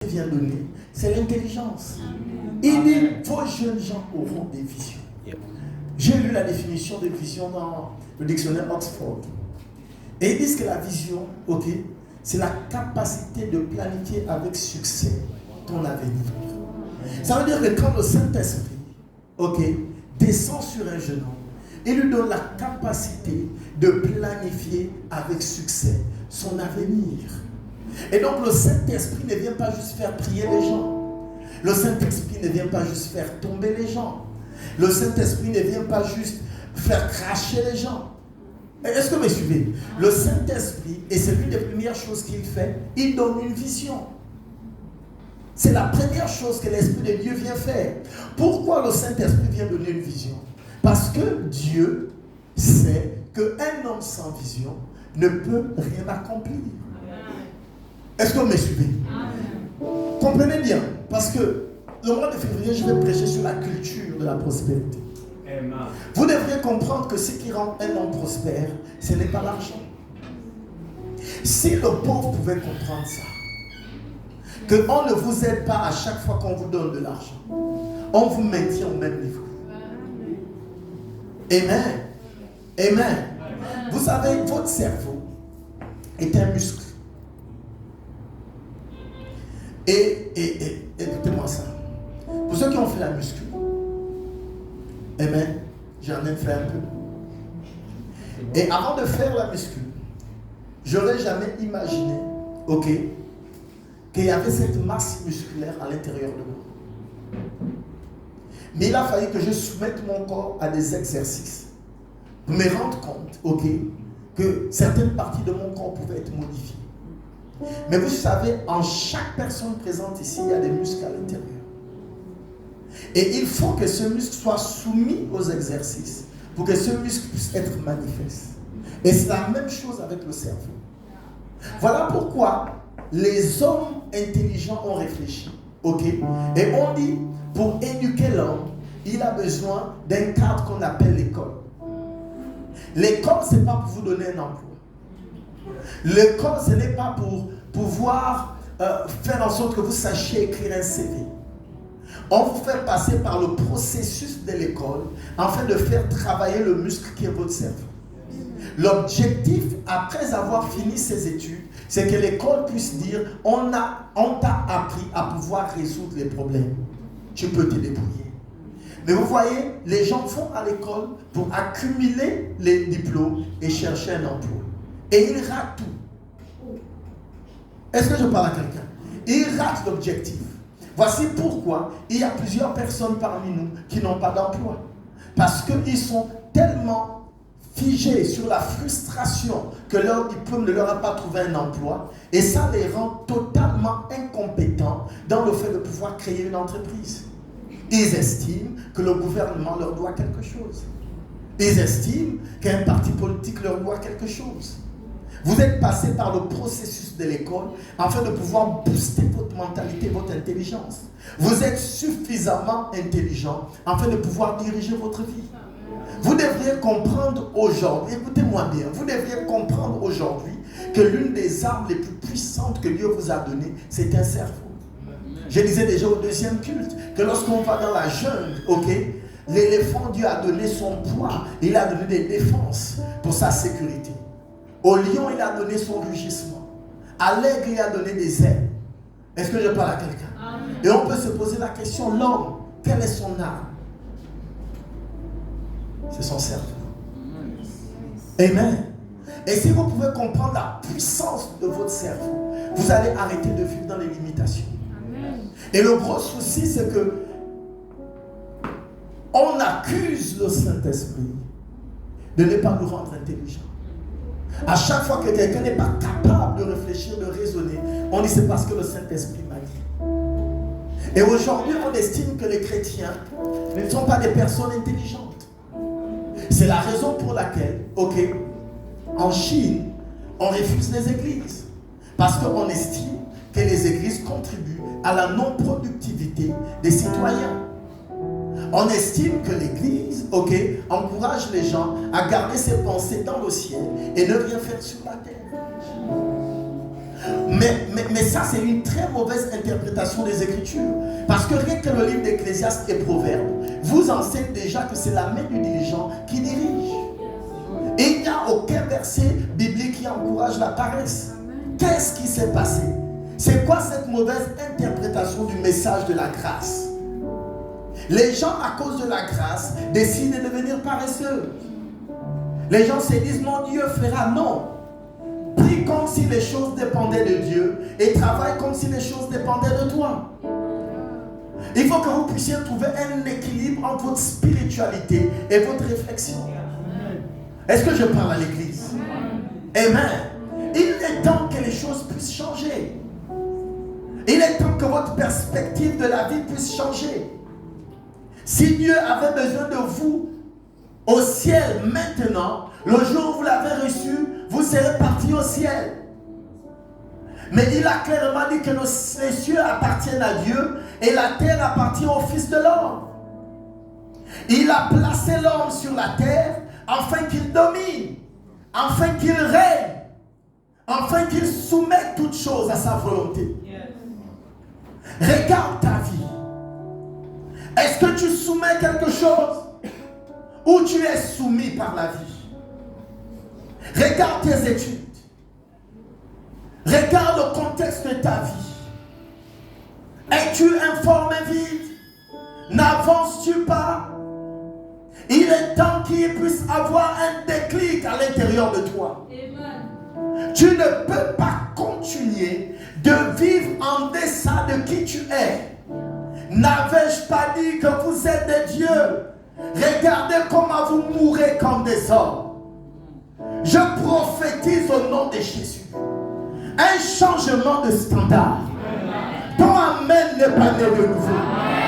vient donner, c'est l'intelligence. Il dit, vos jeunes gens auront des visions. J'ai lu la définition de vision dans le dictionnaire Oxford. Et ils disent que la vision, ok, c'est la capacité de planifier avec succès ton avenir. Ça veut dire que quand le Saint-Esprit, ok, descend sur un jeune homme, il lui donne la capacité de planifier avec succès son avenir. Et donc le Saint-Esprit ne vient pas juste faire prier les gens. Le Saint-Esprit ne vient pas juste faire tomber les gens. Le Saint-Esprit ne vient pas juste faire cracher les gens. Est-ce que vous me suivez? Le Saint-Esprit, et c'est l'une des premières choses qu'il fait, il donne une vision. C'est la première chose que l'Esprit de Dieu vient faire. Pourquoi le Saint-Esprit vient donner une vision? Parce que Dieu sait qu'un homme sans vision ne peut rien accomplir. Est-ce que vous me suivez? Comprenez bien, parce que le mois de février, je vais prêcher sur la culture de la prospérité. Vous devriez comprendre que ce qui rend un homme prospère, ce n'est pas l'argent. Si le pauvre pouvait comprendre ça, qu'on ne vous aide pas à chaque fois qu'on vous donne de l'argent, on vous maintient au même niveau. Amen. Amen. Vous savez, votre cerveau est un muscle. Et écoutez-moi ça. Pour ceux qui ont fait la muscu, amen, j'en ai fait un peu. Et avant de faire la muscu, j'aurais jamais imaginé, ok, qu'il y avait cette masse musculaire à l'intérieur de moi. Mais il a fallu que je soumette mon corps à des exercices pour me rendre compte, ok, que certaines parties de mon corps pouvaient être modifiées. Mais vous savez, en chaque personne présente ici, il y a des muscles à l'intérieur. Et il faut que ce muscle soit soumis aux exercices pour que ce muscle puisse être manifeste. Et c'est la même chose avec le cerveau. Voilà pourquoi les hommes intelligents ont réfléchi. Ok? Et on dit, pour éduquer l'homme, il a besoin d'un cadre qu'on appelle l'école. L'école, ce n'est pas pour vous donner un emploi. L'école, ce n'est pas pour pouvoir faire en sorte que vous sachiez écrire un CV. On vous fait passer par le processus de l'école afin de faire travailler le muscle qui est votre cerveau. L'objectif, après avoir fini ses études, c'est que l'école puisse dire, on t'a appris à pouvoir résoudre les problèmes. Tu peux te débrouiller. Mais vous voyez, les gens vont à l'école pour accumuler les diplômes et chercher un emploi. Et ils ratent tout. Est-ce que je parle à quelqu'un? Ils ratent l'objectif. Voici pourquoi il y a plusieurs personnes parmi nous qui n'ont pas d'emploi. Parce qu'ils sont tellement figés sur la frustration que leur diplôme ne leur a pas trouvé un emploi. Et ça les rend totalement incompétents dans le fait de pouvoir créer une entreprise. Ils estiment que le gouvernement leur doit quelque chose. Ils estiment qu'un parti politique leur doit quelque chose. Vous êtes passé par le processus de l'école afin de pouvoir booster votre mentalité, votre intelligence. Vous êtes suffisamment intelligent afin de pouvoir diriger votre vie. Vous devriez comprendre aujourd'hui, écoutez-moi bien, vous devriez comprendre aujourd'hui que l'une des armes les plus puissantes que Dieu vous a données, c'est un cerveau. Je disais déjà au deuxième culte que lorsqu'on va dans la jungle, ok, l'éléphant, Dieu a donné son poids, il a donné des défenses pour sa sécurité. Au lion, il a donné son rugissement. À l'aigle, il a donné des ailes. Est-ce que je parle à quelqu'un? Et on peut se poser la question, l'homme, quelle est son arme? C'est son cerveau. Amen. Et si vous pouvez comprendre la puissance de votre cerveau, vous allez arrêter de vivre dans les limitations. Amen. Et le gros souci, c'est que on accuse le Saint-Esprit de ne pas nous rendre intelligents. À chaque fois que quelqu'un n'est pas capable de réfléchir, de raisonner, on dit c'est parce que le Saint-Esprit m'a dit. Et aujourd'hui, on estime que les chrétiens ne sont pas des personnes intelligentes. C'est la raison pour laquelle, ok, en Chine, on refuse les églises. Parce qu'on estime que les églises contribuent à la non-productivité des citoyens. On estime que l'église, ok, encourage les gens à garder ses pensées dans le ciel et ne rien faire sur la terre. Mais ça, c'est une très mauvaise interprétation des Écritures. Parce que rien que le livre d'Ecclésiaste et Proverbes vous enseigne déjà que c'est la main du dirigeant qui dirige. Et il n'y a aucun verset biblique qui encourage la paresse. Qu'est-ce qui s'est passé? C'est quoi cette mauvaise interprétation du message de la grâce? Les gens, à cause de la grâce, décident de devenir paresseux. Les gens se disent, mon Dieu fera. Non. Prie comme si les choses dépendaient de Dieu et travaille comme si les choses dépendaient de toi. Il faut que vous puissiez trouver un équilibre entre votre spiritualité et votre réflexion. Est-ce que je parle à l'église? Amen. Il est temps que les choses puissent changer. Il est temps que votre perspective de la vie puisse changer. Si Dieu avait besoin de vous au ciel maintenant, le jour où vous l'avez reçu, vous serez parti au ciel. Mais il a clairement dit que les cieux appartiennent à Dieu et la terre appartient au Fils de l'homme. Il a placé l'homme sur la terre afin qu'il domine, afin qu'il règne, afin qu'il soumette toutes choses à sa volonté. Regarde ta vie. Est-ce que tu soumets quelque chose ou tu es soumis par la vie? Regarde tes études. Regarde le contexte de ta vie. Es-tu informé vite? N'avances-tu pas? Il est temps qu'il puisse avoir un déclic à l'intérieur de toi. Amen. Tu ne peux pas continuer de vivre en deçà de qui tu es. N'avais-je pas dit que vous êtes des dieux? Regardez comment vous mourrez comme des hommes. Je prophétise au nom de Jésus un changement de standard. Ton amen n'est pas né de nouveau.